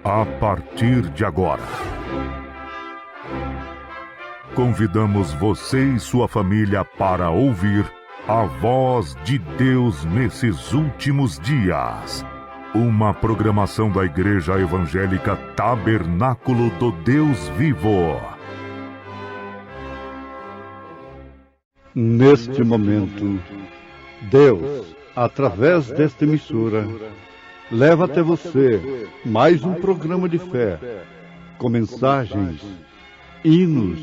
A partir de agora, convidamos você e sua família para ouvir a voz de Deus nesses últimos dias. Uma programação da Igreja Evangélica Tabernáculo do Deus Vivo. Neste momento, Deus, através desta emissora, leva até você mais um programa de fé, com mensagens, hinos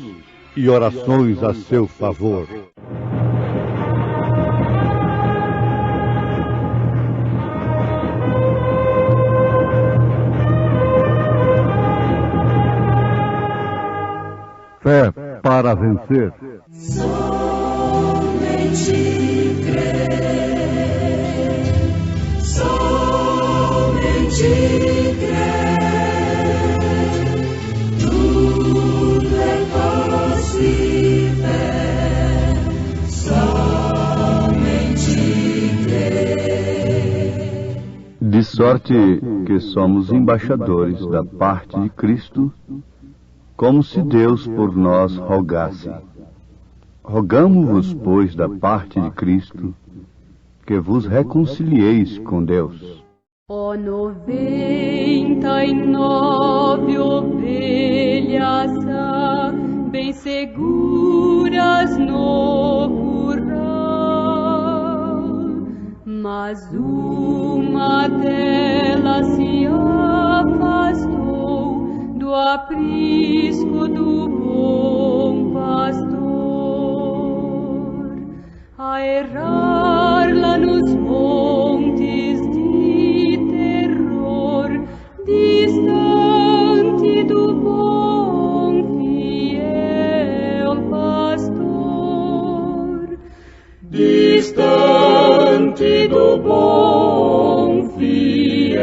e orações a seu favor. Fé para vencer. Somente crer, somente crer, tudo é possível, somente crer. De sorte que somos embaixadores da parte de Cristo, como se Deus por nós rogasse. Rogamo-vos, pois, da parte de Cristo, que vos reconcilieis com Deus. Ó 99 ovelhas bem seguras no curral, mas uma delas se afastou do aprisco do bom pastor, a errar lá nos montes de terror, distante do bom fiel pastor, distante do bom fiel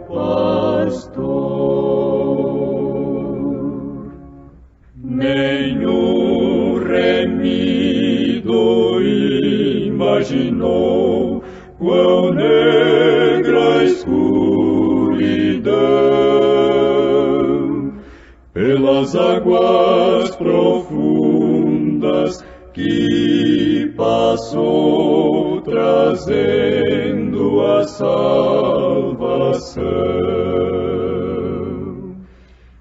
pastor. Nenhum remido imaginou quão negra a escuridão, pelas águas profundas que passou trazendo a salvação.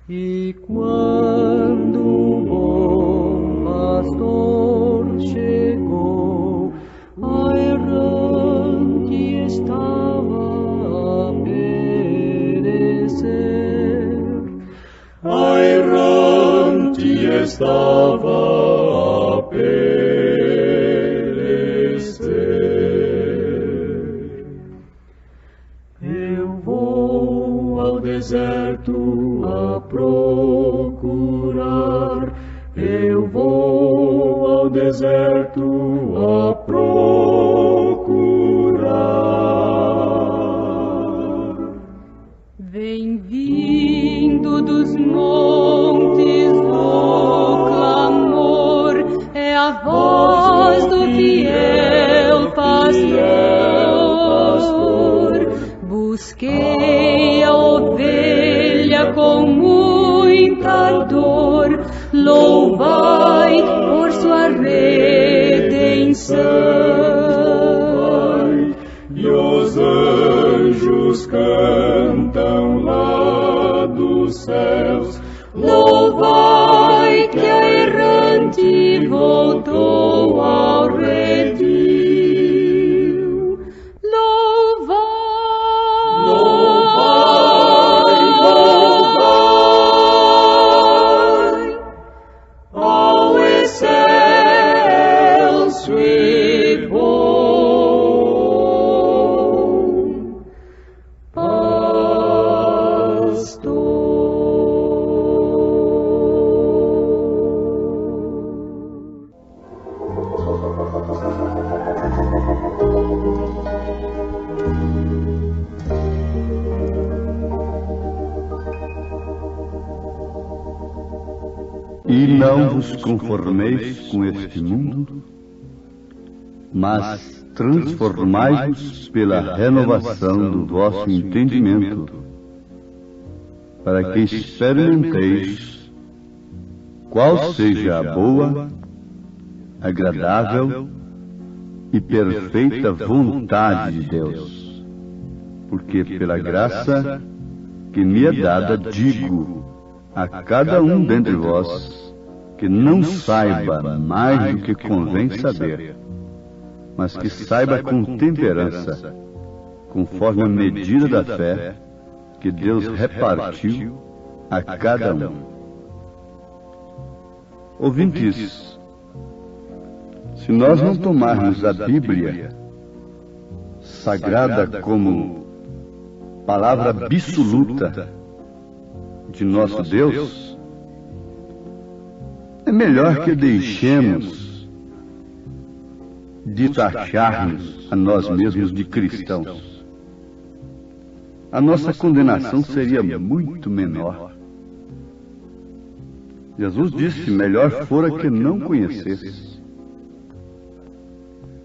E quando o bom pastor chegou, a errante estava a perecer. A errante estava a perecer. Eu vou ao deserto a procurar, eu vou ao deserto a procurar. Vem vindo dos montes o clamor, é a voz do fiel pastor. Busquei a ovelha com muita dor, louvai por sua redenção. E os anjos cantam lá dos céus, louvai que a errante voltou ao redil. Louvai, louvai, ao excelso e bom pastor. E não vos conformeis com este mundo, mas transformai-vos pela renovação do vosso entendimento, para que experimenteis qual seja a boa, agradável e perfeita vontade de Deus. Porque pela graça que me é dada, digo a cada um dentre vós que não saiba mais do que convém saber, mas que saiba com temperança, conforme a medida da fé que Deus repartiu a cada um. Ouvintes, se nós não tomarmos a Bíblia sagrada como palavra absoluta de nosso Deus, é melhor que deixemos de taxar-nos a nós mesmos de cristãos. A nossa condenação seria muito menor. Jesus disse: melhor fora que não conhecesse.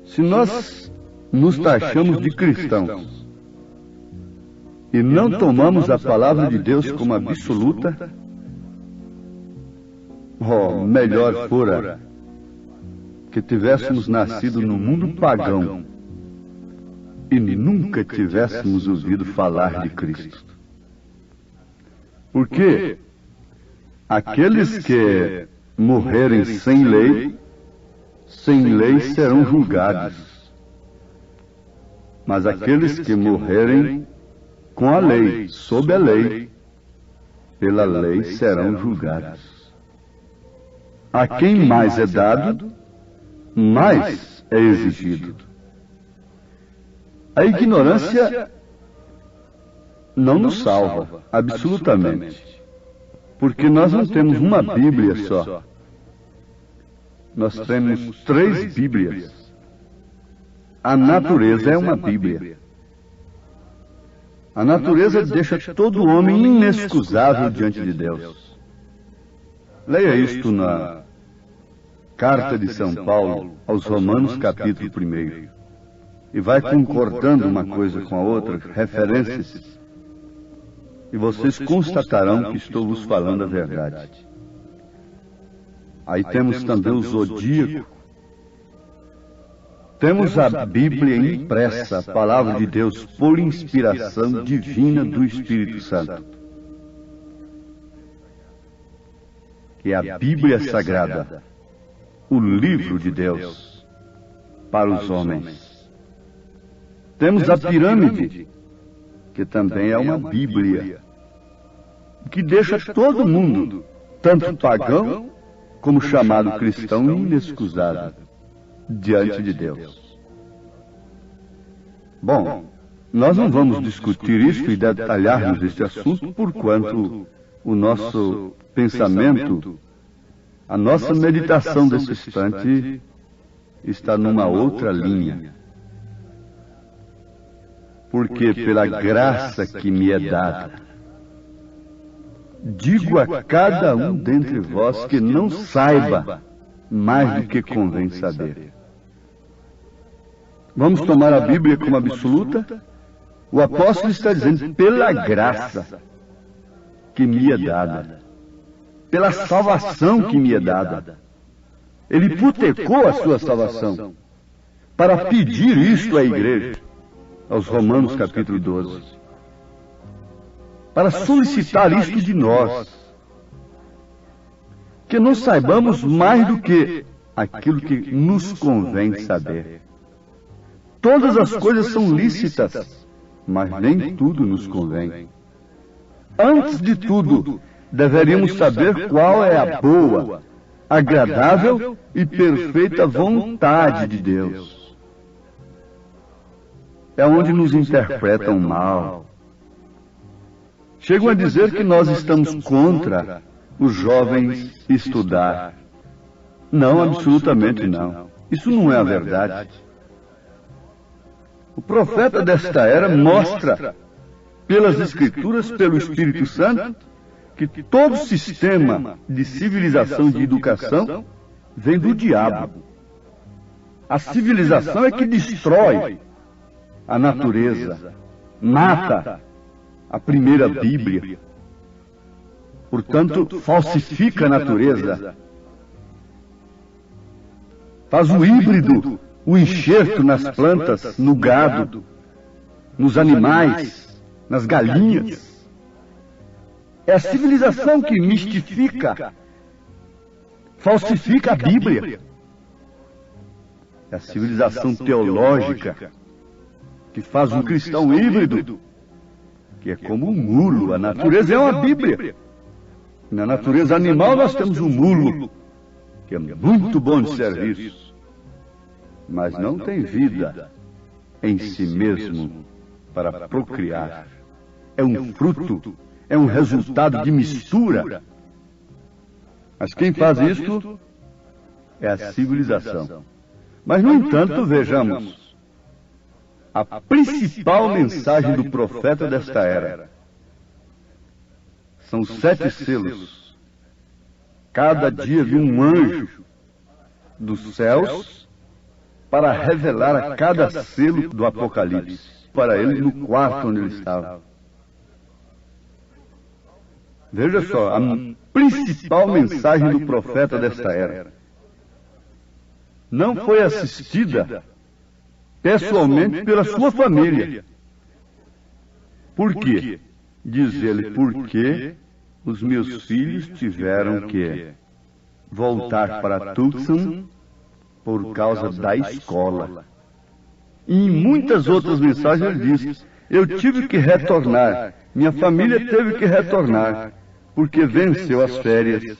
Se nós nos taxamos de cristãos e não tomamos a palavra de Deus como absoluta, melhor fora que tivéssemos nascido no mundo pagão e nunca tivéssemos ouvido falar de Cristo. Porque aqueles que morrerem sem lei serão julgados. Mas aqueles que morrerem com a lei, sob a lei, pela lei serão julgados. A quem mais é dado, mais é exigido. A ignorância não nos salva, absolutamente. Porque nós não temos uma Bíblia só. Nós temos 3 Bíblias. A natureza é uma Bíblia. A natureza deixa todo homem inexcusável diante de Deus. Leia isto na Carta de São Paulo aos Romanos, capítulo 1. E vai concordando uma coisa com a outra, referências, e vocês constatarão que estou vos falando a verdade. Aí temos também o zodíaco. Temos a Bíblia impressa, a palavra de Deus, por inspiração divina do Espírito Santo, que é a Bíblia Sagrada, o livro de Deus para os homens. Temos a pirâmide, que também é uma Bíblia, que deixa todo mundo, tanto pagão como chamado cristão, inexcusável diante de Deus. Bom, nós não vamos discutir isso e detalharmos este assunto, porquanto o nosso pensamento, a nossa meditação desse instante está numa outra linha. Porque pela graça que me é dada, digo a cada um dentre vós que não saiba mais do que convém saber. Vamos tomar a Bíblia como absoluta? O apóstolo está dizendo, pela graça que me é dada, pela salvação que me é dada. Ele hipotecou a sua salvação para pedir isto à igreja, aos Romanos capítulo 12, para solicitar isto de nós, que não saibamos mais do que aquilo que nos convém saber. Todas as coisas são lícitas, mas nem tudo nos convém. Antes de tudo, deveríamos saber qual é a boa, agradável e perfeita vontade de Deus. É onde nos interpretam mal. Chegam a dizer que nós estamos contra os jovens estudar. Não, absolutamente não. Isso não é a verdade. O profeta desta era mostra, pelas Escrituras, pelo Espírito Santo, que todo sistema de civilização, de educação, vem do diabo. A civilização é que destrói a natureza, mata a primeira Bíblia. Portanto, falsifica a natureza. Faz o híbrido, o enxerto nas plantas, no gado, nos animais, nas galinhas. É a civilização que mistifica, falsifica a Bíblia. É a civilização teológica que faz um cristão híbrido, que é como um mulo. A natureza é uma Bíblia. Na natureza animal nós temos um mulo, que é muito bom de serviço, mas não tem vida em si mesmo para procriar. É um fruto, é um resultado de mistura. Mas quem faz isto é a civilização. Mas, no entanto, vejamos a principal mensagem do profeta desta era. São 7 selos. Cada dia vinha um anjo dos céus para revelar a cada selo do Apocalipse para ele no quarto onde ele estava. Veja só, a principal mensagem do profeta desta era não foi assistida pessoalmente pela sua família. Por quê? Diz ele, porque os meus filhos tiveram que voltar para Tucson por causa da escola. E em muitas outras mensagens ele diz, eu tive que retornar, minha família teve que retornar, porque venceu as férias.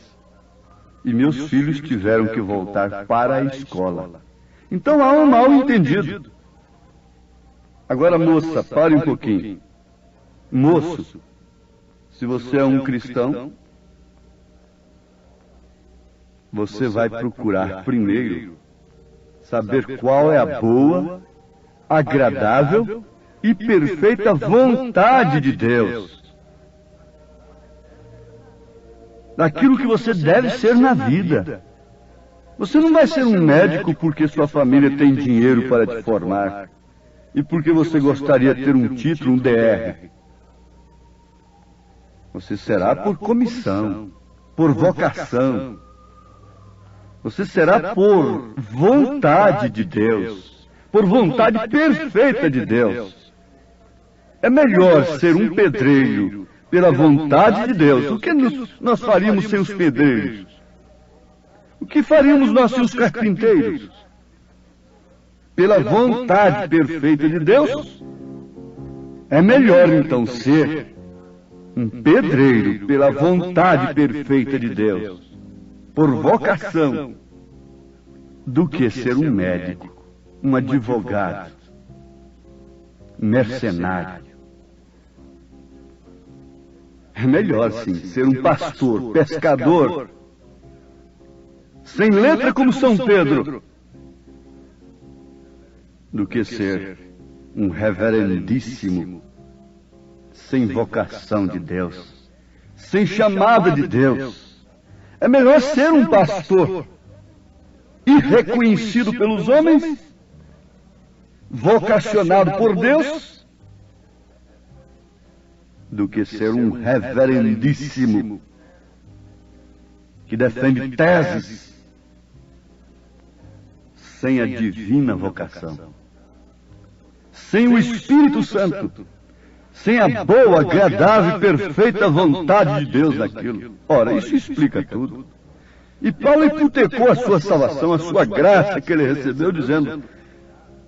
E meus filhos tiveram que voltar para a escola. Então há um mal entendido. Agora, moça, pare um pouquinho. Moço, se você é um cristão, você vai procurar primeiro saber qual é a boa, agradável e perfeita vontade de Deus. Daquilo que você deve ser na vida. Você não vai ser um médico porque sua família tem dinheiro para te formar e porque você gostaria de ter um título, um DR. Você será por comissão, por vocação. Você será por vontade de Deus, por vontade perfeita de Deus. É melhor ser um pedreiro pela vontade de Deus. O que nós faríamos sem os pedreiros? O que faríamos nós sem os carpinteiros? Pela vontade perfeita de Deus, é melhor então ser um pedreiro pela vontade perfeita de Deus, por vocação, do que ser um médico, um advogado, mercenário. É melhor, sim, ser um pastor, pescador, sem letra como São Pedro, do que ser um reverendíssimo, sem vocação de Deus, sem chamada de Deus. É melhor ser um pastor irreconhecido pelos homens, vocacionado por Deus, do que ser um reverendíssimo que defende teses sem a divina vocação, sem o Espírito Santo, sem a boa, agradável e perfeita vontade de Deus naquilo. Ora, isso explica tudo. E Paulo hipotecou a sua salvação, a sua graça que ele recebeu, dizendo,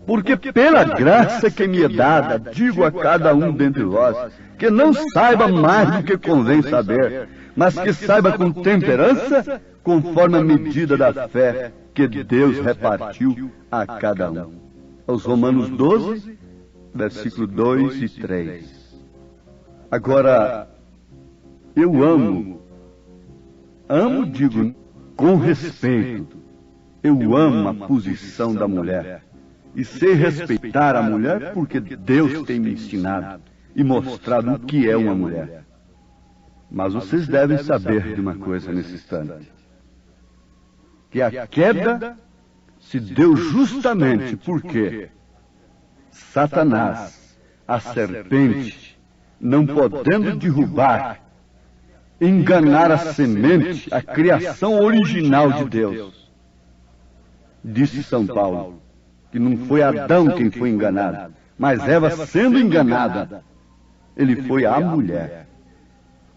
porque pela graça que me é dada, digo a cada um dentre vós, que não saiba mais do que convém saber, mas que saiba com temperança, conforme a medida da fé que Deus repartiu a cada um. Aos Romanos 12, versículo 2 e 3. Agora, eu amo, digo, com respeito, eu amo a posição da mulher. E sei respeitar a mulher porque Deus tem me ensinado e mostrado o que é uma mulher. Mas vocês devem saber de uma coisa nesse instante. Que a queda se deu justamente porque Satanás, a serpente, não podendo derrubar, enganar a semente, a criação original de Deus. Disse São Paulo que não foi Adão quem foi enganado, mas Eva sendo enganada, ele foi a mulher.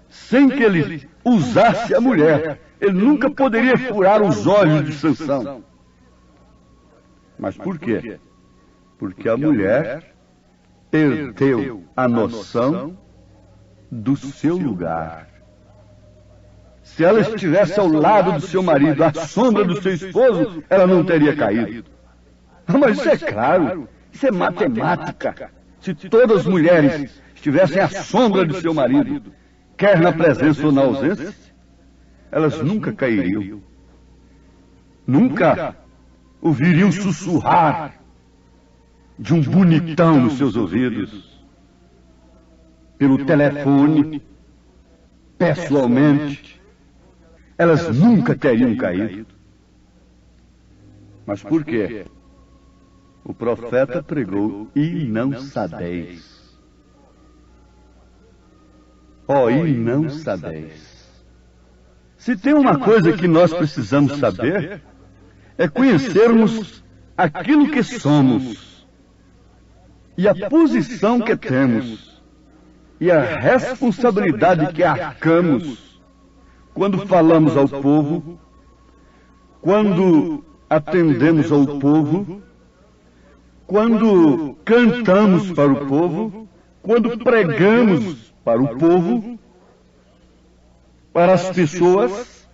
Sem que ele usasse a mulher, ele nunca poderia furar os olhos de Sansão. Mas por quê? Porque a mulher perdeu a noção do seu lugar. Se ela estivesse ao lado do seu marido, à sombra do seu esposo, ela não teria caído. Mas isso é claro, isso é matemática. Se todas as mulheres estivessem à sombra do seu marido, quer na presença ou na ausência, elas nunca cairiam. Nunca ouviriam sussurrar de um bonitão nos seus ouvidos, pelo telefone, pessoalmente. Elas nunca teriam caído. Mas por quê? O profeta pregou, e não sabeis. Ó, e não sabeis. Se tem uma coisa que nós precisamos saber, é conhecermos aquilo que somos, e a posição que temos, e a responsabilidade que arcamos, quando falamos ao povo, quando atendemos ao povo, quando cantamos para o povo, quando pregamos para o povo, para as pessoas,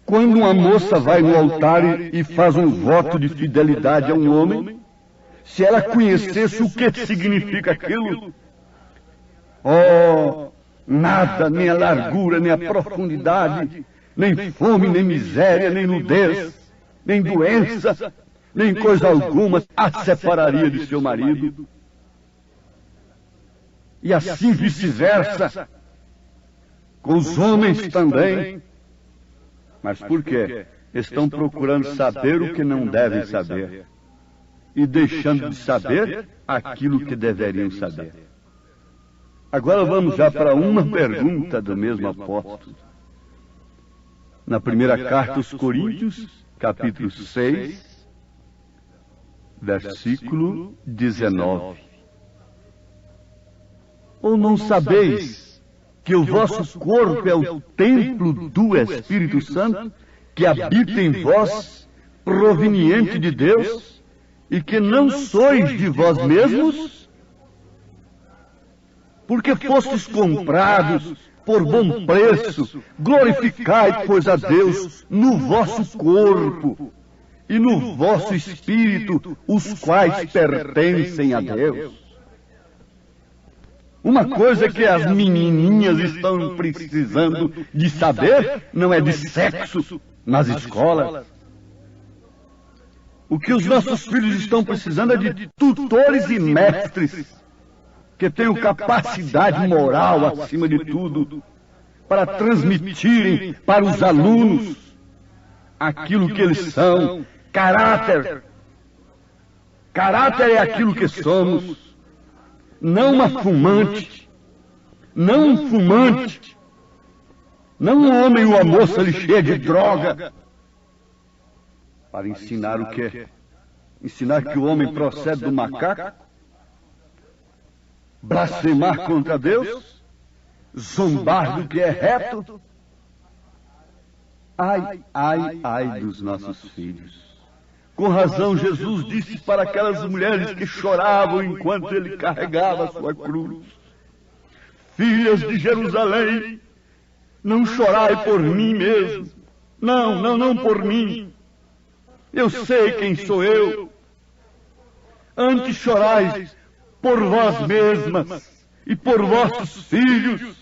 quando uma moça vai no altar e faz um voto de fidelidade a um homem, se ela conhecesse o que significa aquilo, oh, nada, nem a largura, nem a profundidade, nem fome, nem miséria, nem nudez, nem doença, nem coisa alguma a separaria de seu marido. E assim vice-versa, com os homens também. Mas por quê? Estão procurando saber o que não devem saber, e deixando de saber aquilo que deveriam saber. Agora vamos já para uma pergunta do mesmo apóstolo. Na primeira carta aos Coríntios, capítulo 6, versículo 19. Ou não sabeis que o vosso corpo é o templo do Espírito Santo, que habita em vós, proveniente de Deus, e que não sois de vós mesmos? Porque fostes comprados por bom preço, glorificai, pois, a Deus no vosso corpo e no vosso espírito, os quais pertencem a Deus. Uma coisa que as menininhas estão precisando de saber não é de sexo nas escolas. O que os nossos filhos estão precisando é de tutores e mestres que tenham capacidade moral, acima de tudo, para transmitirem para os alunos aquilo que eles são. Caráter. Caráter é aquilo que somos. Não uma fumante. Não um fumante. Não um homem ou uma moça cheia de droga. Para ensinar o quê? Ensinar que o homem procede do macaco? Blasfemar contra Deus? Zombar do que é reto? Ai, ai, ai dos nossos filhos. Com razão, Jesus disse para aquelas mulheres que choravam enquanto ele carregava a sua cruz: filhas de Jerusalém, não chorai por mim mesmo. Não por mim. Eu sei quem sou eu. Antes chorais por vós mesmas e por vossos filhos.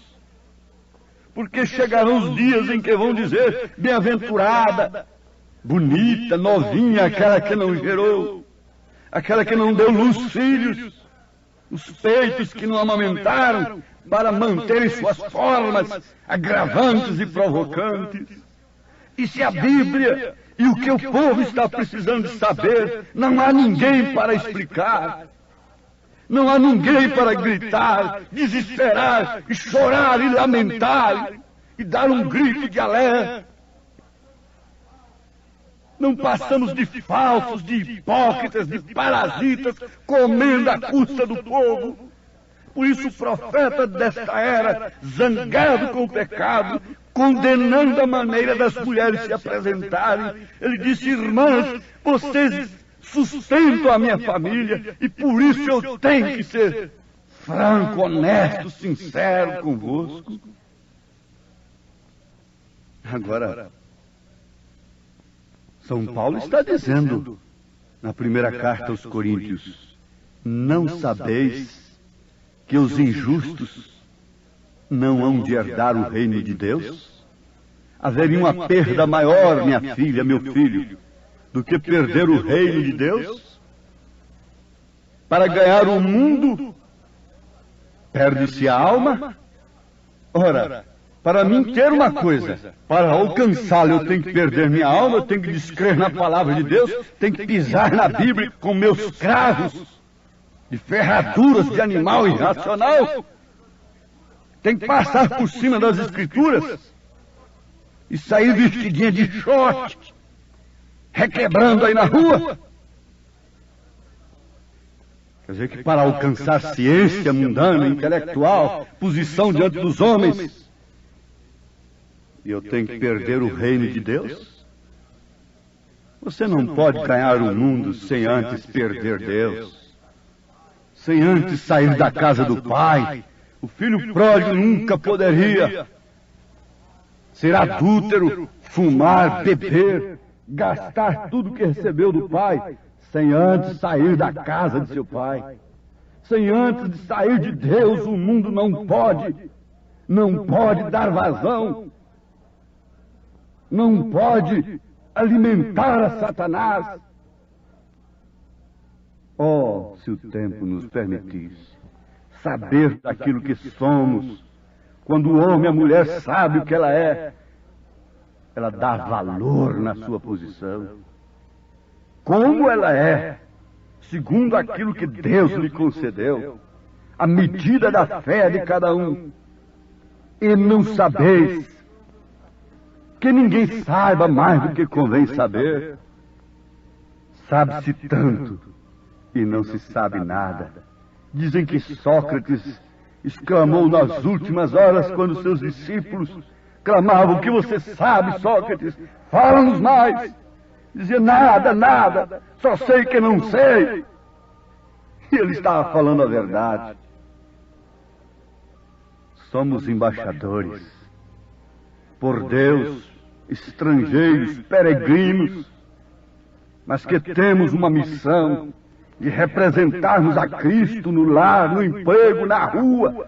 Porque chegarão os dias em que vão dizer: bem-aventurada, bonita, novinha, aquela que não gerou, aquela que não deu luz filhos, os peitos que não amamentaram, para manterem suas formas agravantes e provocantes. E se a Bíblia e o que o povo está precisando de saber, não há ninguém para explicar. Não há ninguém para gritar, desesperar, e chorar e lamentar, e dar um grito de alerta. Não passamos de falsos, de hipócritas, de parasitas, comendo a custa do povo. Por isso o profeta desta era, zangado com o pecado, condenando a maneira das mulheres se apresentarem, ele disse: irmãs, vocês sustentam a minha família e por isso eu tenho que ser franco, honesto, sincero convosco. Agora, São Paulo está dizendo na primeira carta aos Coríntios: não sabeis que os injustos não hão de herdar o reino de Deus? Haveria uma perda maior, minha filha, meu filho, do que perder o reino de Deus? Para ganhar o mundo, perde-se a alma? Ora, para mim ter uma coisa, para alcançá-la eu tenho que perder minha alma, eu tenho que descrer na palavra de Deus, tenho que pisar na Bíblia com meus cravos de ferraduras de animal irracional, tenho que passar por cima das Escrituras e sair vestidinha de short, requebrando aí na rua. Quer dizer que para alcançar ciência mundana, intelectual, posição diante dos homens, eu tenho que perder o reino de Deus? Você não pode ganhar o mundo sem antes perder Deus, sem antes sair da casa do Pai. O filho pródigo nunca poderia ser adúltero, fumar, beber, gastar tudo que recebeu do Pai, sem antes sair da casa de seu Pai. Sem antes de sair de Deus, o mundo não pode dar vazão, não pode alimentar a Satanás. Oh, se o tempo nos permitisse saber daquilo que somos, quando o homem e a mulher sabem o que ela é, ela dá valor na sua posição. Como ela é, segundo aquilo que Deus lhe concedeu, a medida da fé de cada um. E não sabeis que ninguém saiba mais do que convém saber. Sabe-se tanto e não se sabe nada. Dizem que Sócrates exclamou nas últimas horas, quando seus discípulos clamavam: o que você sabe, Sócrates? Fala-nos mais. Dizia: nada, só sei que não sei. E ele estava falando a verdade. Somos embaixadores, por Deus, estrangeiros, peregrinos, mas que temos uma missão de representarmos a Cristo no lar, no emprego, na rua,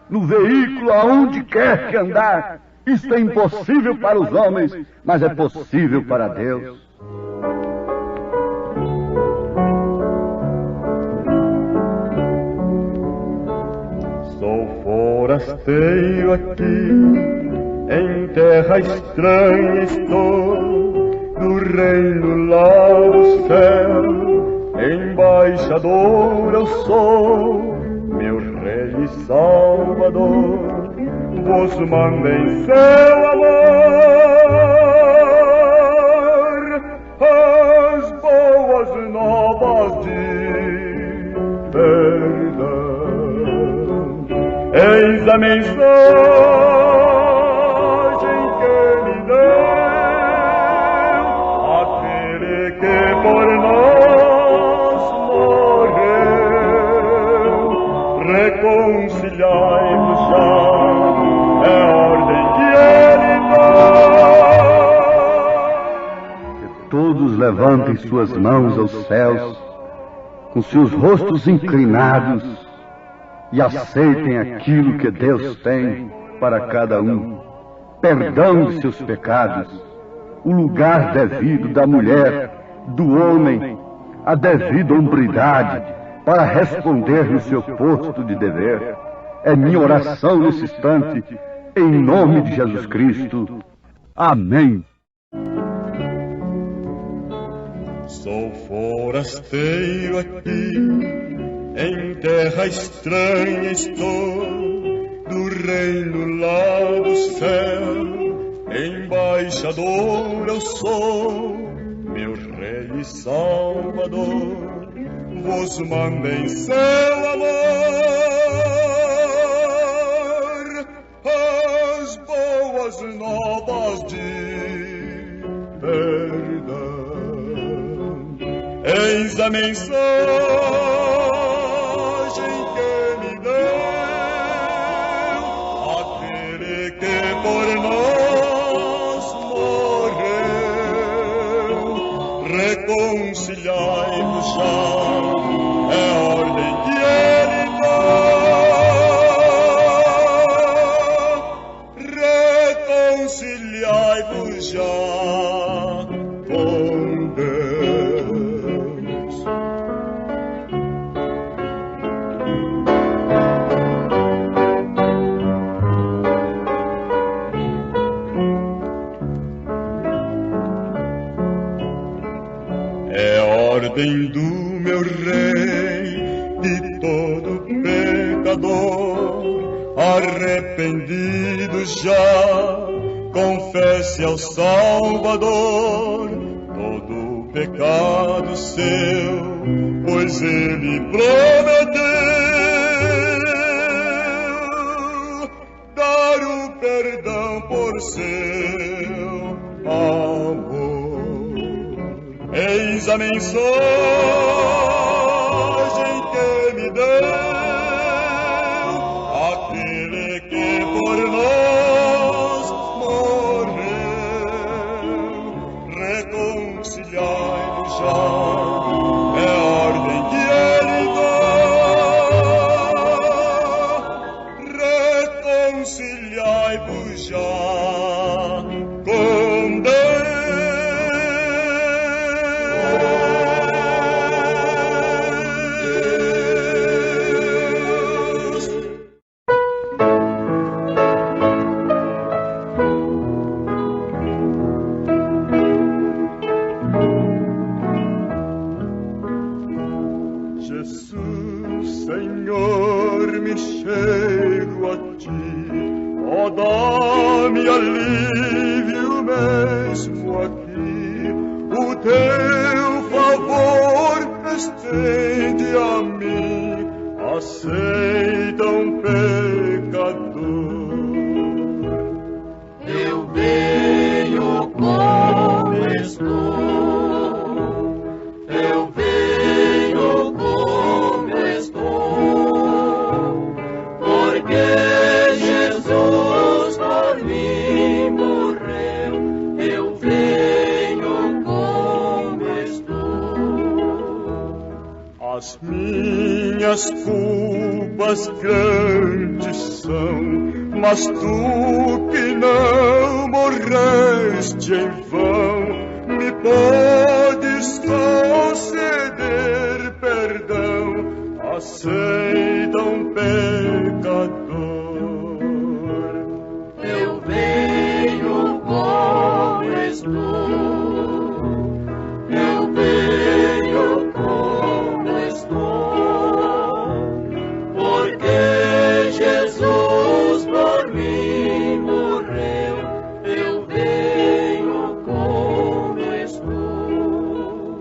no veículo, aonde quer que andar. Isso é impossível para os homens, mas é possível para Deus. Sou forasteiro aqui, em terra estranha estou, no reino lá do céu, embaixador eu sou, meu rei e salvador, vos mandem seu amor, as boas novas de perdão. Eis a mensagem que me deu aquele que por nós morreu. Reconciliai-vos já, é a ordem que ele dá. Que todos levantem suas mãos aos céus, com seus rostos inclinados, e aceitem aquilo que Deus tem para cada um: perdão de seus pecados, o lugar devido da mulher, do homem, a devida hombridade para responder no seu posto de dever, É minha oração nesse instante, em nome de Jesus Cristo. Amém. Sou forasteiro aqui, em terra estranha estou, do reino lá do céu, embaixador eu sou, meu rei e salvador, vos mandem seu amor, as boas novas de perdão. Eis a mensagem que me deu aquele que por nós morreu. Reconciliai-vos já, é a ordem que ele dá. Reconciliai-vos já com Deus. É ordem do meu rei de todo pecador, arrependido já, confesse ao Salvador todo o pecado seu, pois ele prometeu dar o perdão por seu amor. Eis a mensagem que me deu aquele que por nós morreu. Reconciliai-vos já, é a ordem que ele dá. Reconciliai-vos já com Deus. Jesus, Senhor, me chego a ti, ó, dá-me alívio mesmo aqui, o teu favor estende a mim, aceita um pecador. Eu venho como estou. Eu venho como estou, porque Jesus por mim morreu. Eu venho como estou. As minhas culpas grandes são, mas tu que não morreste em vão, me podes conceder perdão, aceita um pecador. Eu venho como estou. Eu venho como estou, porque Jesus por mim morreu. Eu venho como estou.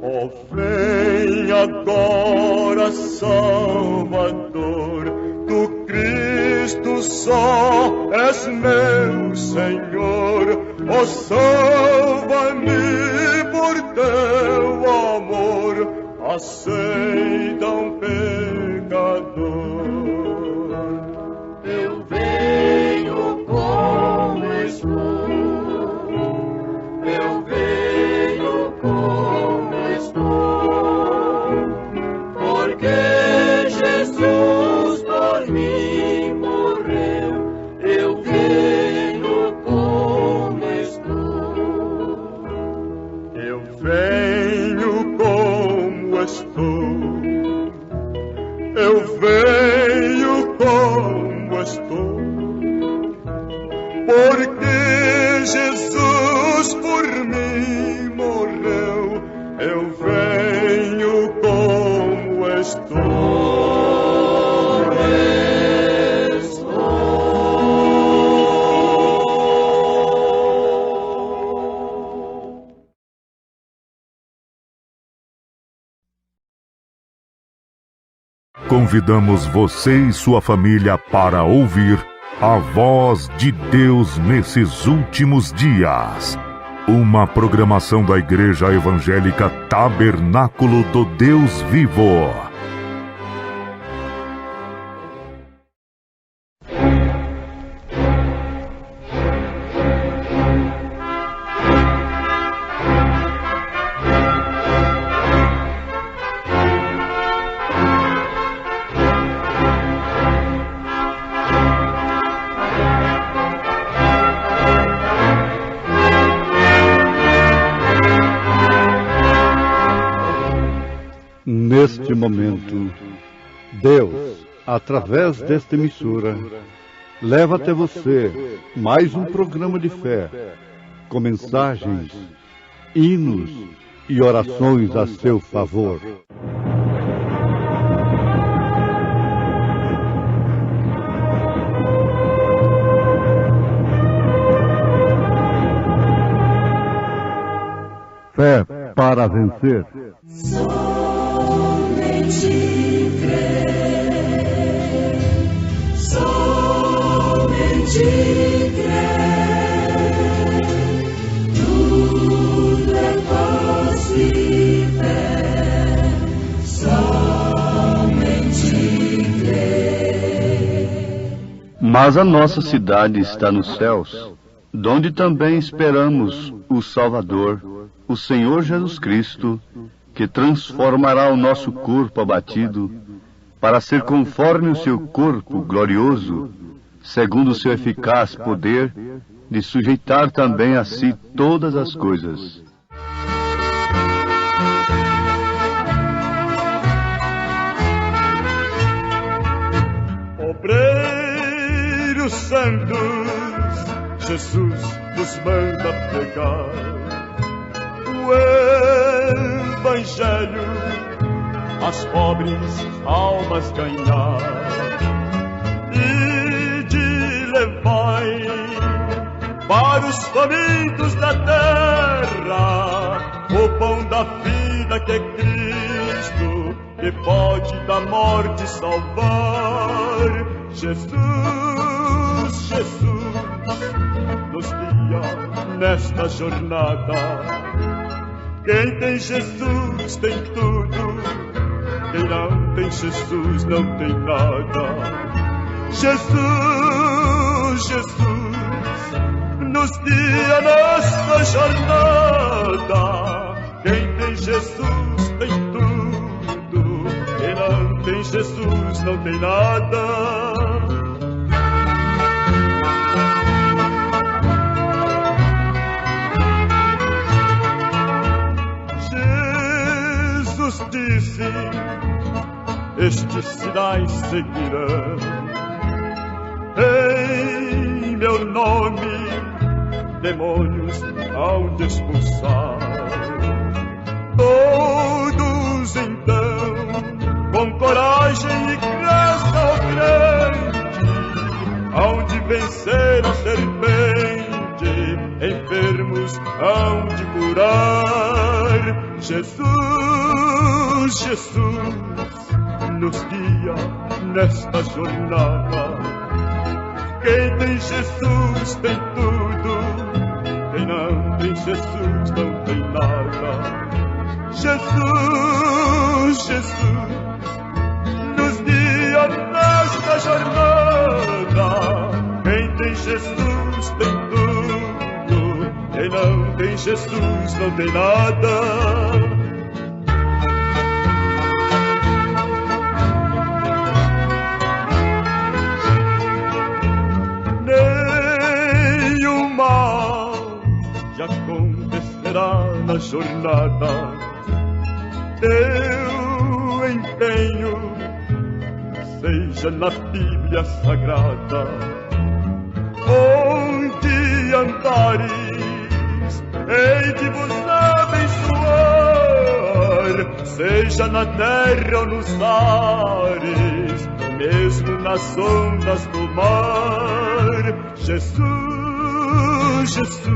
Ó, vem agora, Salvador, tu Cristo só és meu Senhor. Ó, salva-me por teu amor, aceita um pecador. Eu venho como estou. Eu venho como estou, porque Jesus por mim morreu. Eu venho como estou. Eu venho como estou. porque Jesus por mim morreu, eu venho como estou. Convidamos você e sua família para ouvir a voz de Deus nesses últimos dias. Uma programação da Igreja Evangélica Tabernáculo do Deus Vivo. Neste momento, Deus, através desta emissora, leva até você mais um programa de fé, com mensagens, hinos e orações a seu favor. Fé para vencer. Somente crer, somente crer, tudo é possível, somente crer. Mas a nossa cidade está nos céus, donde também esperamos o Salvador, o Senhor Jesus Cristo, que transformará o nosso corpo abatido para ser conforme o seu corpo glorioso, segundo o seu eficaz poder de sujeitar também a si todas as coisas. Obreiros santos, Jesus nos manda pregar o Evangelho, as pobres almas ganhar, e de levai para os famintos da terra o pão da vida que é Cristo, que pode da morte salvar. Jesus, Jesus, nos guia nesta jornada. Quem tem Jesus tem tudo, quem não tem Jesus não tem nada. Jesus, Jesus, nos guia nesta jornada. Quem tem Jesus tem tudo, quem não tem Jesus não tem nada. Disse, estes sinais seguirão em meu nome, demônios hão de expulsar. Todos então, com coragem e graça ao crente, hão de vencer a serpente, enfermos hão de curar. Jesus, Jesus, nos guia nesta jornada. Quem tem Jesus tem tudo, quem não tem Jesus não tem nada. Jesus, Jesus, nos guia nesta jornada. Quem tem Jesus tem tudo, quem não tem Jesus não tem nada. Na jornada, teu empenho seja na Bíblia Sagrada, onde seja na terra ou nos ares, mesmo nas ondas do mar. Jesus, Jesus,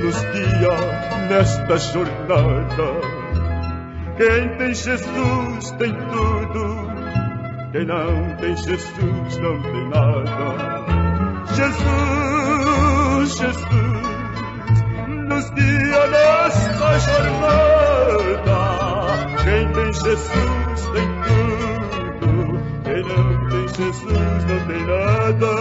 nos guia nesta jornada. Quem tem Jesus tem tudo, quem não tem Jesus não tem nada. Jesus, Jesus, nos guia nesta jornada. Quem tem Jesus tem tudo, quem não tem Jesus não tem nada.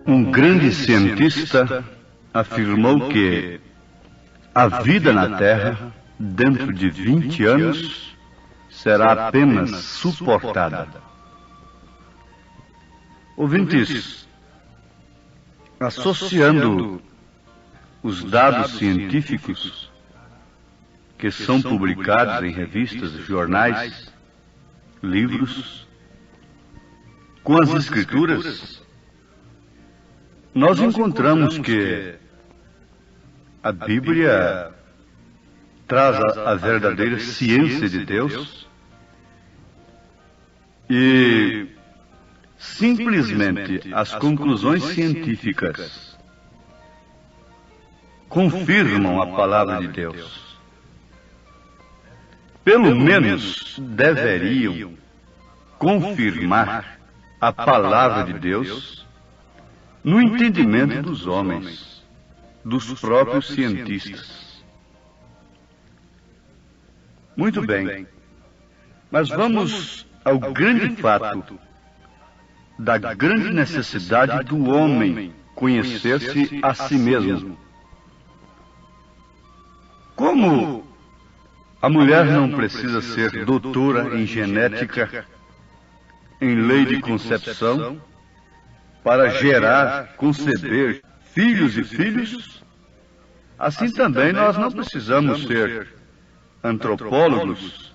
Um grande cientista afirmou que a vida na Terra, dentro de 20 anos, será apenas suportada. Ouvintes, associando os dados científicos que são publicados em revistas, jornais, livros, com as Escrituras, nós encontramos que a Bíblia traz a verdadeira ciência de Deus e simplesmente as conclusões científicas confirmam a palavra de Deus. Pelo menos deveriam confirmar a palavra de Deus no entendimento dos homens, dos próprios cientistas. Muito bem, mas vamos ao grande fato da grande necessidade do homem conhecer-se a si mesmo. Como a mulher não precisa ser doutora em genética, em lei de concepção, para gerar, conceber filhos e filhos, assim também nós não precisamos ser antropólogos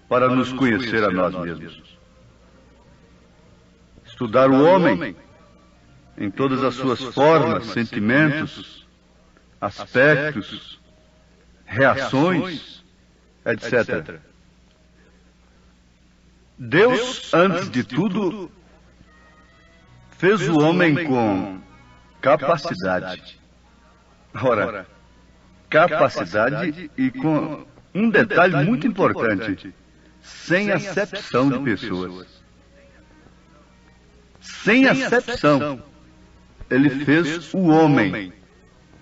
para nos conhecer a nós mesmos. Estudar o homem em todas as suas formas, sentimentos, aspectos, reações, etc. Deus, antes de tudo, fez o homem com capacidade. Ora, capacidade e com um detalhe muito importante: sem acepção de pessoas. Sem acepção, ele fez o homem,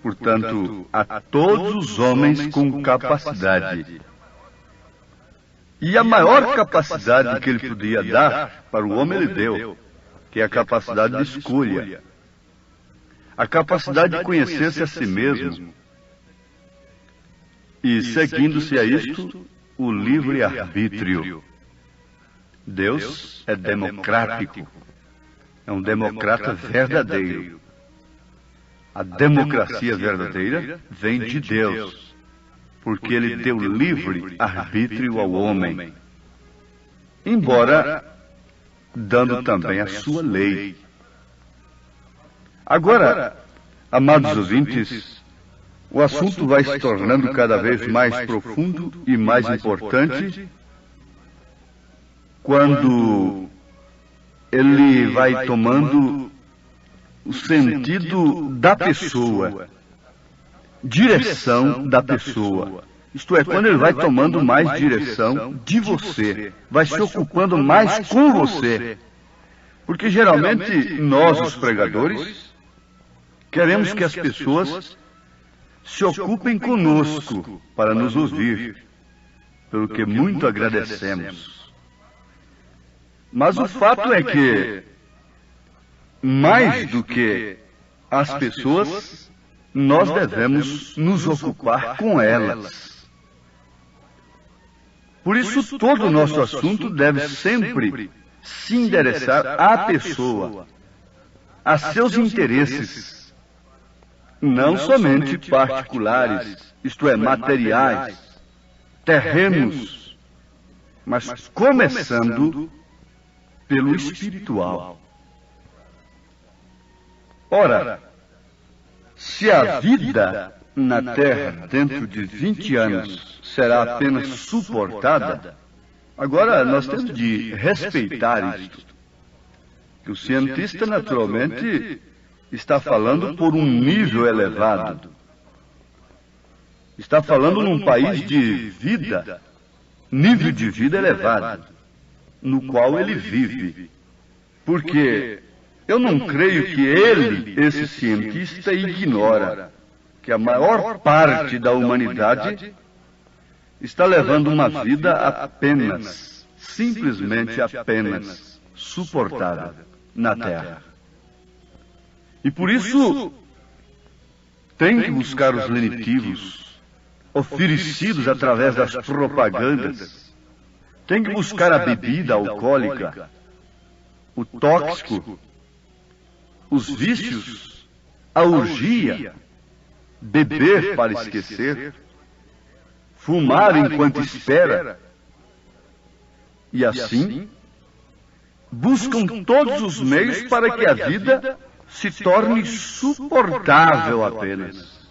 portanto, a todos os homens com capacidade. E a maior capacidade que ele podia dar para o homem, ele deu, que é a capacidade de escolha, a capacidade de conhecer-se a si mesmo e, seguindo-se a isto, o livre-arbítrio. Deus é democrático, é um democrata verdadeiro. A democracia verdadeira vem de Deus, porque Ele deu livre-arbítrio ao homem, embora dando também a sua lei. Agora, amados ouvintes, o assunto vai se tornando cada vez mais profundo e mais importante quando ele vai tomando o sentido da pessoa, direção da pessoa. Isto é, quando ele vai tomando mais direção de você, vai se ocupando mais com você. Porque geralmente nós, os pregadores, queremos que as pessoas se ocupem conosco para nos ouvir, pelo que muito agradecemos. Mas o fato é que, mais do que as pessoas, nós devemos nos ocupar com elas. Por isso, todo o nosso assunto deve sempre se endereçar à pessoa. a seus interesses, não somente particulares, isto é, materiais, terrenos, mas começando pelo espiritual. Ora, se a vida na Terra dentro de 20 anos será apenas suportada, agora nós temos de respeitar isto. Que o cientista, naturalmente, está falando por um nível elevado. Está falando num país de vida, nível de vida elevado, no qual ele vive. Porque eu não creio que ele, esse cientista, ignora que a maior parte da humanidade está levando uma vida apenas, simplesmente apenas, suportável na Terra. E por isso tem que buscar os lenitivos oferecidos através das propagandas. Tem que buscar a bebida alcoólica, o tóxico, os vícios, a orgia, beber para esquecer, fumar enquanto espera, e assim buscam todos os meios para que a vida se torne suportável apenas.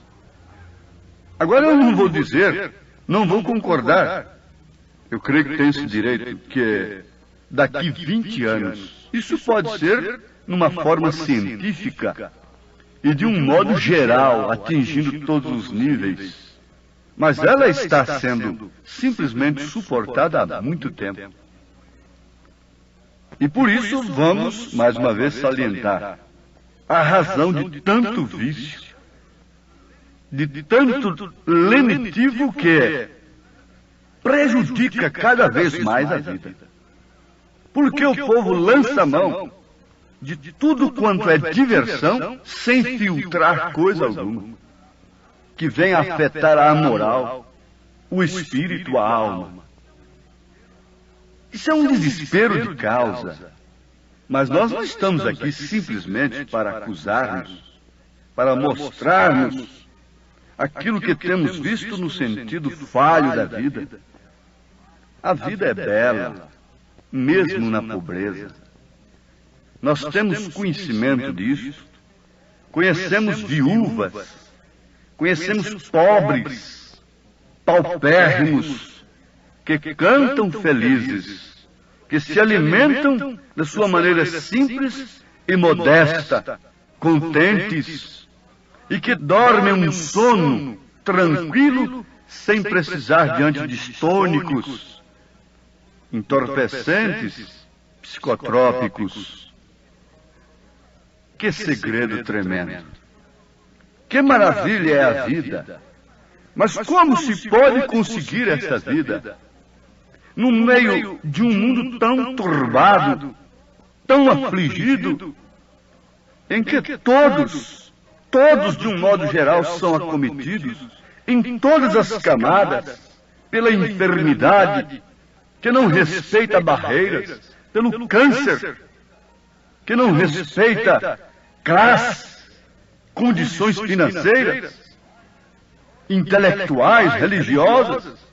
Agora eu não vou dizer, não vou concordar. Eu creio que tem esse direito, que daqui 20 anos, isso pode ser numa forma científica e de um modo geral, atingindo todos os níveis. Mas ela está sendo simplesmente suportada há muito tempo. E por isso vamos, mais uma vez, salientar a razão de tanto vício, de tanto lenitivo que prejudica cada vez mais a vida. Porque o povo lança a mão de tudo quanto é diversão sem filtrar coisa alguma, que venha afetar a moral, o espírito, a alma. Isso é um desespero de causa. Mas nós não estamos aqui simplesmente para acusarmos, para mostrarmos aquilo que temos visto no sentido falho da vida. A vida é bela, mesmo na pobreza. Nós temos conhecimento disso. Conhecemos viúvas, conhecemos pobres, paupérrimos, que cantam felizes, que se alimentam da sua maneira simples e modesta, contentes, e que dormem um sono tranquilo, sem precisar diante de tônicos, entorpecentes, psicotrópicos. Que segredo tremendo! Que maravilha é a vida! Mas como se pode conseguir essa vida no meio de um mundo tão turbado, tão afligido, em que todos de um modo geral são acometidos, em todas as camadas, pela enfermidade, que não respeita barreiras, pelo câncer, que não respeita classe, condições financeiras, intelectuais, religiosas?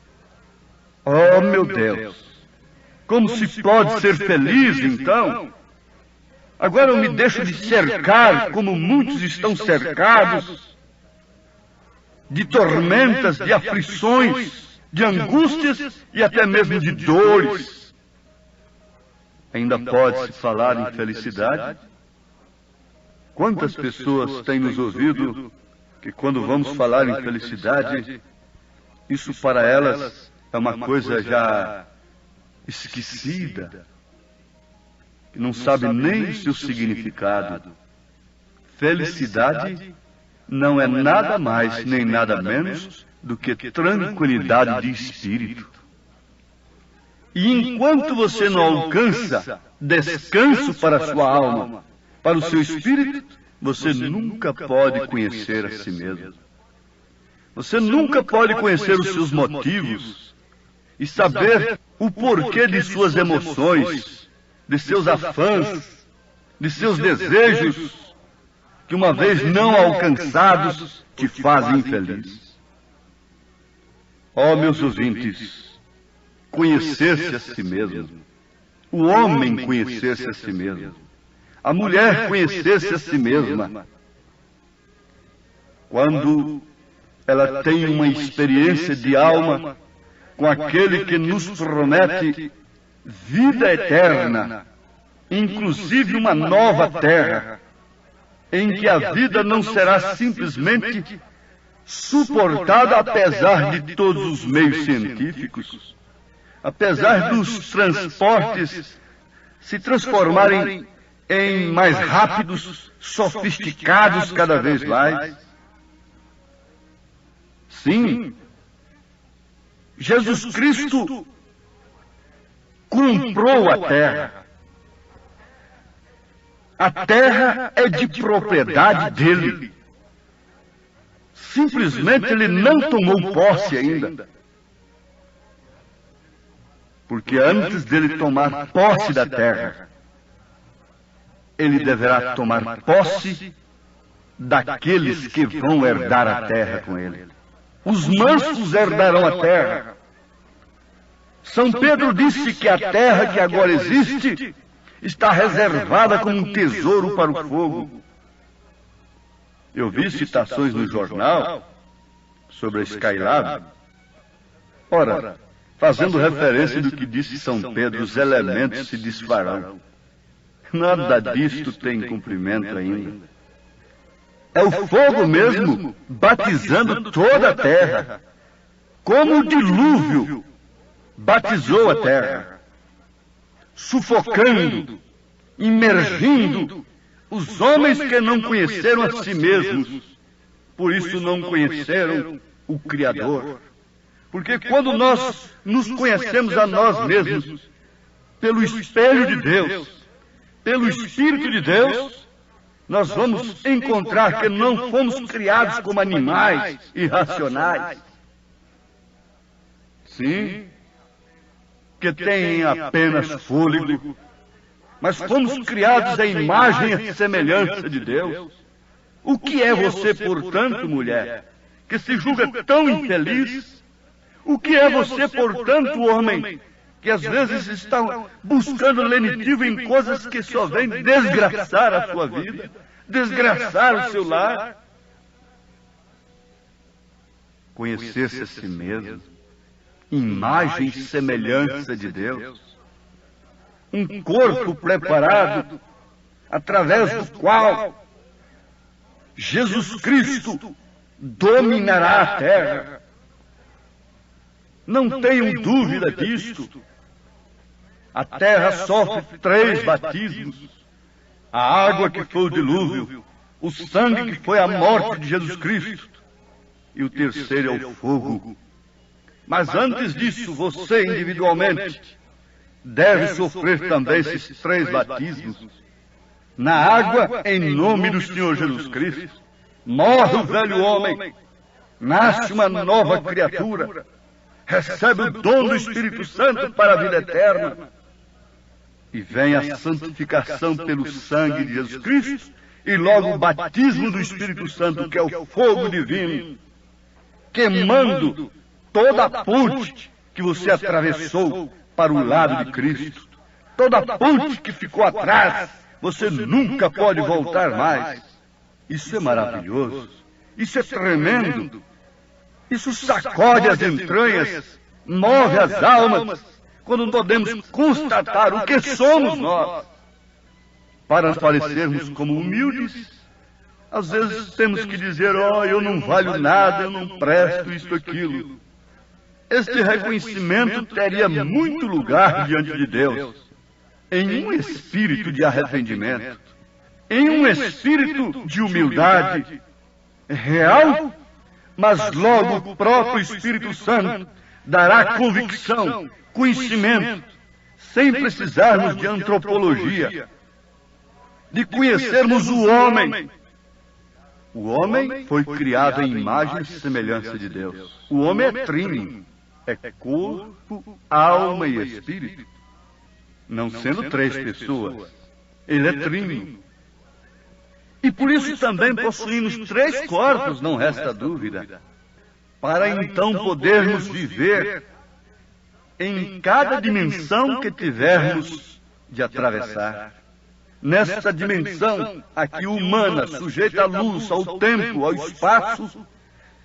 Oh, meu Deus! Como se pode ser feliz, então? Agora eu me deixo de cercar, como muitos estão cercados, de tormentas, de aflições, de angústias e até mesmo de dores. Ainda pode-se falar em felicidade? Quantas pessoas têm nos ouvido que quando vamos falar em felicidade, isso para elas é uma coisa já esquecida, que não sabe nem o seu significado. Felicidade não é nada mais nem nada menos do que tranquilidade de espírito. E enquanto você não alcança descanso para a sua alma, para o seu espírito, você nunca pode conhecer a si mesmo. Você nunca pode conhecer os seus motivos e saber o porquê de suas emoções, de seus afãs, de seus desejos, que uma vez não alcançados te fazem infeliz. Ó, meus ouvintes, conhecer-se a si mesmo, o homem conhecer-se a si mesmo, a mulher conhecer-se a si mesma, quando ela tem uma experiência de alma com aquele que nos promete vida eterna, inclusive uma nova terra, em que a vida não será simplesmente suportada apesar de todos os meios científicos, apesar dos transportes se transformarem em mais rápidos, sofisticados cada vez mais. Sim, Jesus Cristo comprou a terra. A terra é de propriedade dele. Simplesmente ele não tomou posse ainda. Porque antes dele tomar posse da terra, ele deverá tomar posse daqueles que vão herdar a terra com ele. Os mansos herdarão a terra. São Pedro disse que a terra que agora existe está reservada como um tesouro para o fogo. Eu vi citações no jornal sobre a Skylab. Ora, fazendo referência do que disse São Pedro, os elementos se desfarão. Nada disto tem cumprimento ainda. É o fogo mesmo, batizando toda a terra, como o dilúvio batizou a terra, sufocando, imergindo os homens que não conheceram a si mesmos, por isso não conheceram o Criador. Porque quando nós nos conhecemos a nós mesmos, pelo espelho de Deus, pelo Espírito de Deus, nós vamos encontrar que não fomos criados como animais irracionais. Sim, que têm apenas fôlego, mas fomos criados à imagem e semelhança de Deus. O que é você, portanto, mulher, que se julga tão infeliz? O que é você, portanto, homem, que às vezes está buscando lenitivo em coisas que só vêm desgraçar a sua vida, desgraçar o seu lar? Conhecer-se a si mesmo, imagem e semelhança de Deus, um corpo preparado através do qual Jesus Cristo dominará a terra. Não tenham dúvida disto. A terra sofre 3 batismos: a água que foi o dilúvio, o sangue que foi a morte de Jesus Cristo, e o terceiro é o fogo. Mas antes disso, você individualmente deve sofrer também esses 3 batismos. Na água, em nome do Senhor Jesus Cristo, morre o velho homem, nasce uma nova criatura, recebe o dom do Espírito Santo para a vida eterna, e vem a santificação pelo sangue de Jesus Cristo, e logo o batismo do Espírito Santo, que é o fogo divino, queimando toda a ponte que você atravessou para o lado de Cristo. Toda a ponte que ficou atrás, você nunca pode voltar mais. Isso é maravilhoso. Isso é tremendo. Isso sacode as entranhas, move as almas, quando podemos constatar o que somos nós. Para parecermos como humildes, às vezes temos que dizer: oh, eu não valho nada, eu não presto isto, aquilo. Este reconhecimento teria muito lugar diante de Deus, em um espírito de arrependimento, em um espírito de humildade real, mas logo o próprio Espírito Santo dará convicção, conhecimento, sem precisarmos de antropologia, de conhecermos o homem. O homem foi criado em imagem e semelhança de Deus. O homem é trino, é corpo, alma e espírito. Não sendo 3 pessoas, ele é trino. E por isso também possuímos 3 corpos, não resta dúvida, para então podermos viver em cada dimensão que tivermos de atravessar. Nesta dimensão aqui humana, sujeita à luz, ao tempo, ao espaço,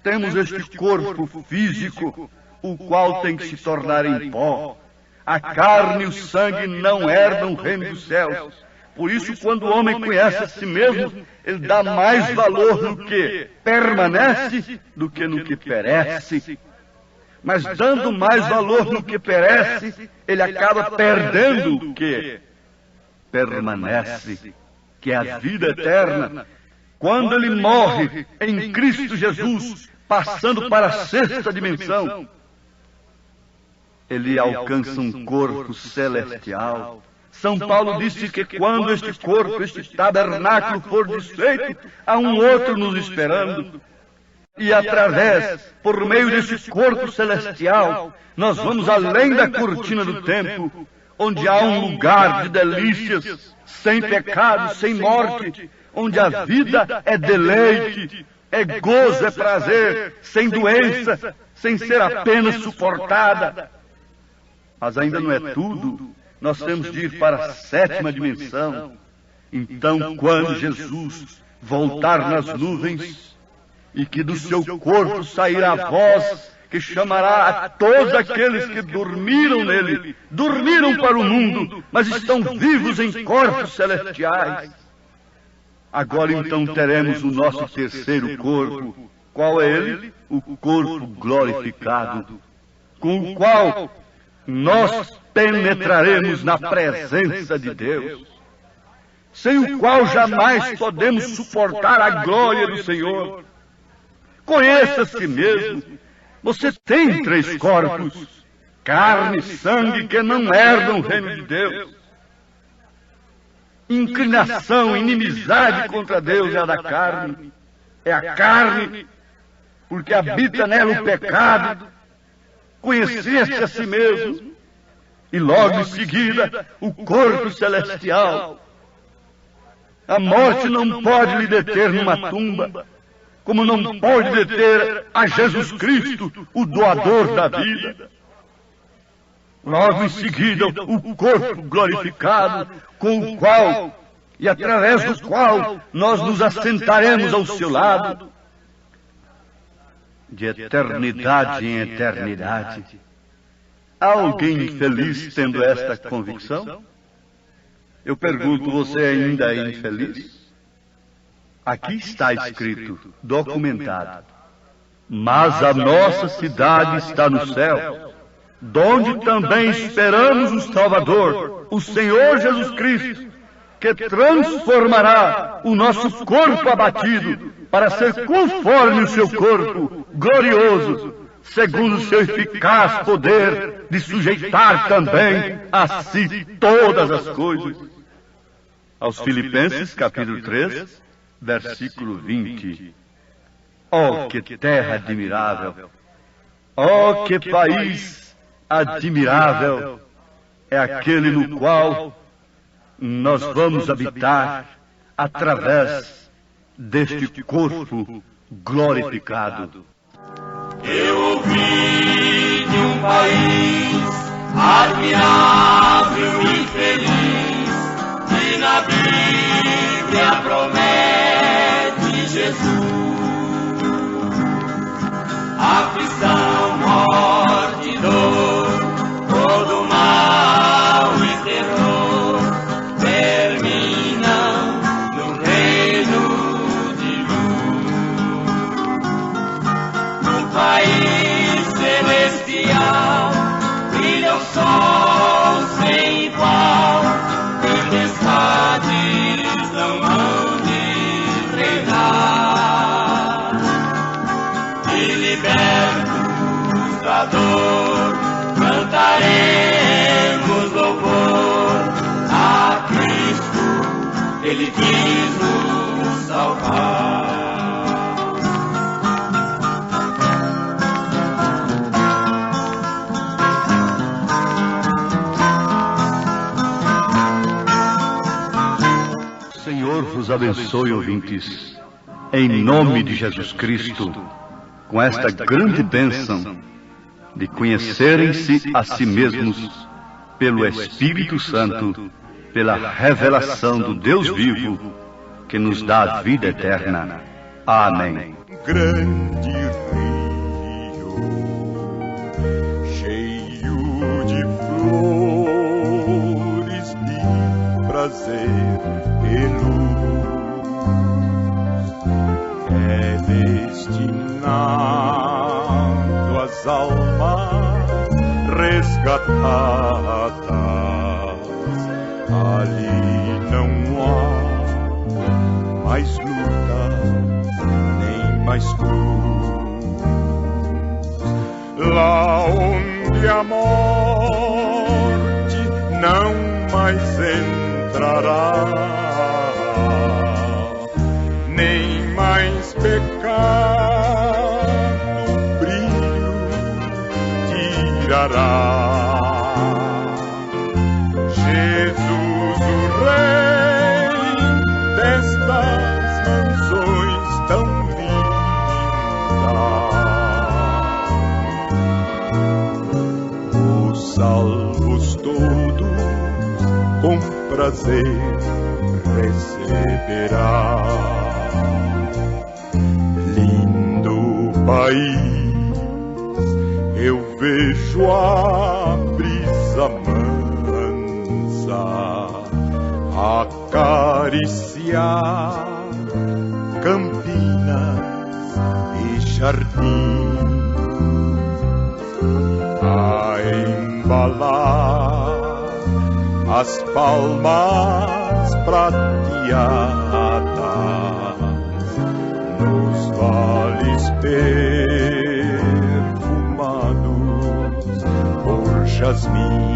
temos este corpo físico, o qual tem que se tornar em pó. A carne e o sangue não herdam o reino dos céus. Por isso, quando o homem conhece a si mesmo, ele dá mais valor no que permanece do que no que perece. Mas dando mais valor no que perece, ele acaba perdendo o que permanece, que é a vida eterna. Quando ele morre em Cristo Jesus, passando para a 6ª dimensão, ele alcança um corpo celestial. São Paulo disse que quando este corpo, este tabernáculo for desfeito, há um outro nos esperando. E através, por meio desse corpo celestial, nós vamos além da cortina do tempo, onde há um lugar de delícias, sem pecado, sem morte, onde a vida é deleite, é gozo, é prazer, sem doença, sem ser apenas suportada. Mas ainda não é tudo. Nós temos de ir para a 7ª dimensão. Então, quando Jesus voltar nas nuvens, e que do seu corpo sairá a voz que chamará a todos aqueles que dormiram nele, dormiram para o mundo, mas estão vivos em corpos celestiais. Agora então teremos o nosso 3º corpo. Qual é ele? O corpo glorificado, com o qual nós penetraremos na presença de Deus, sem o qual jamais podemos suportar a glória do Senhor. Conheça a si mesmo. Você tem 3 corpos, carne e sangue, que não herdam o reino de Deus. Inclinação, inimizade contra Deus é a da carne. É a carne, porque habita nela o pecado. Conheceste a si mesmo. E logo em seguida, o corpo celestial. A morte não pode lhe deter numa tumba, como não pode deter a Jesus Cristo, o doador da vida. Logo em seguida, o corpo glorificado, com o qual e através do qual nós nos assentaremos ao seu lado, de eternidade em eternidade. Há alguém feliz tendo esta convicção? Eu pergunto, você ainda é infeliz? Aqui está escrito, documentado: mas a nossa cidade está no céu, donde também esperamos o Salvador, o Senhor Jesus Cristo, que transformará o nosso corpo abatido para ser conforme o seu corpo glorioso, segundo o seu eficaz poder de sujeitar também a si todas as coisas. Aos Filipenses, capítulo 3, versículo 20. Oh, que terra admirável! Oh, que país admirável! É aquele no qual nós vamos habitar através deste corpo glorificado. Eu ouvi de um país admirável e feliz, que na Bíblia promete Jesus. Aflição, morte, dor, todo mal e terror terminam no reino de luz. No país celestial brilha o sol sem igual, tempestades não hão de reinar, e libertos da dor cantaremos louvor a Cristo, Ele quis nos salvar. os abençoe, ouvintes, em nome de Jesus Cristo, com esta grande bênção de conhecerem-se a si mesmos pelo Espírito Santo, pela revelação do Deus vivo, que nos dá a vida eterna. Amém. Grande rio, cheio de flores, de prazer e luz, é destinado às almas resgatadas. Ali não há mais luta, nem mais cruz. Lá onde a morte não mais entrará, nem mais pecado brilho tirará. Jesus, o Rei destas mansões tão lindas, os salvos todos com prazer receberá. Lindo país, eu vejo a brisa mansa acariciar campinas e jardins, a embalar as palmas prateadas nos vales perfumados por jasmim.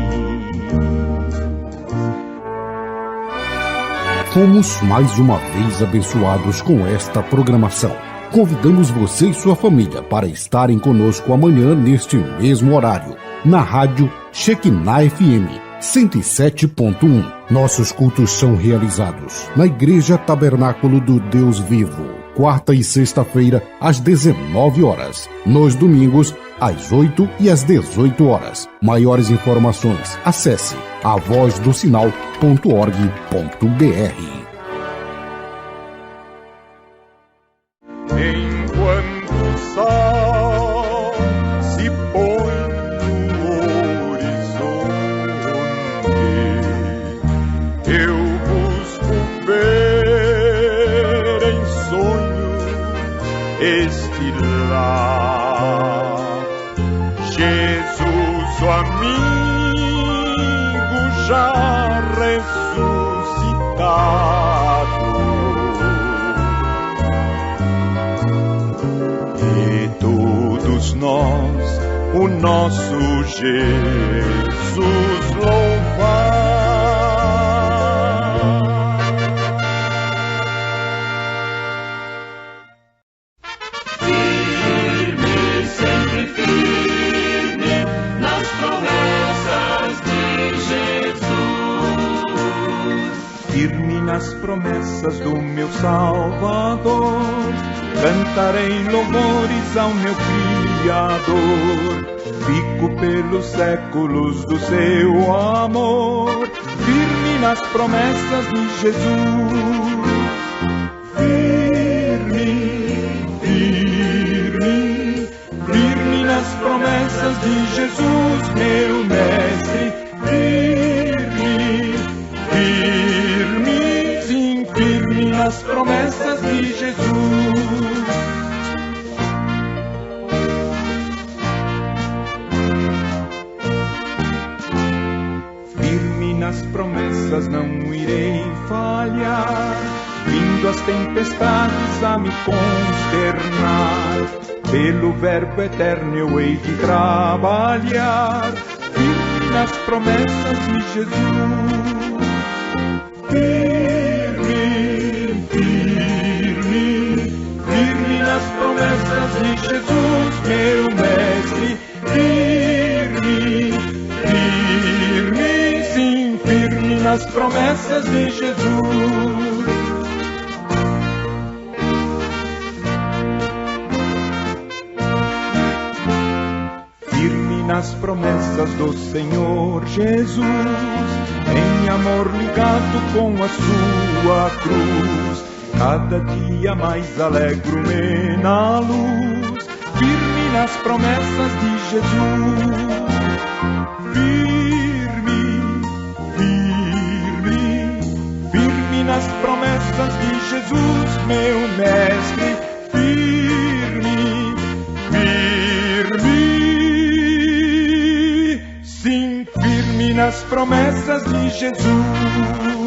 Fomos mais uma vez abençoados com esta programação. Convidamos você e sua família para estarem conosco amanhã neste mesmo horário, na rádio Shekinah FM 107.1. Nossos cultos são realizados na Igreja Tabernáculo do Deus Vivo, quarta e sexta-feira às 19 horas. Nos domingos, às 8 e às 18 horas. Maiores informações, acesse avozdosinal.org.br. Enquanto o sol se põe no horizonte, eu busco ver em sonhos este lar. Jesus, o amigo já ressuscitado, e todos nós o nosso Jesus louvar. Nas promessas do meu Salvador, cantarei louvores ao meu Criador. Fico pelos séculos do seu amor, firme nas promessas de Jesus. Firme, firme, firme nas promessas de Jesus, meu Mestre. Firme, firme, firme nas promessas de Jesus. Firme nas promessas não irei falhar, vindo as tempestades a me consternar, pelo verbo eterno eu hei de trabalhar. Firme nas promessas de Jesus. Firme nas promessas de Jesus, meu Mestre. Firme, sim, firme nas promessas de Jesus. nas promessas do Senhor Jesus, em amor ligado com a sua cruz. Cada dia mais alegro-me na luz, firme nas promessas de Jesus. Firme nas promessas de Jesus, meu mestre. Sim, firme nas promessas de Jesus.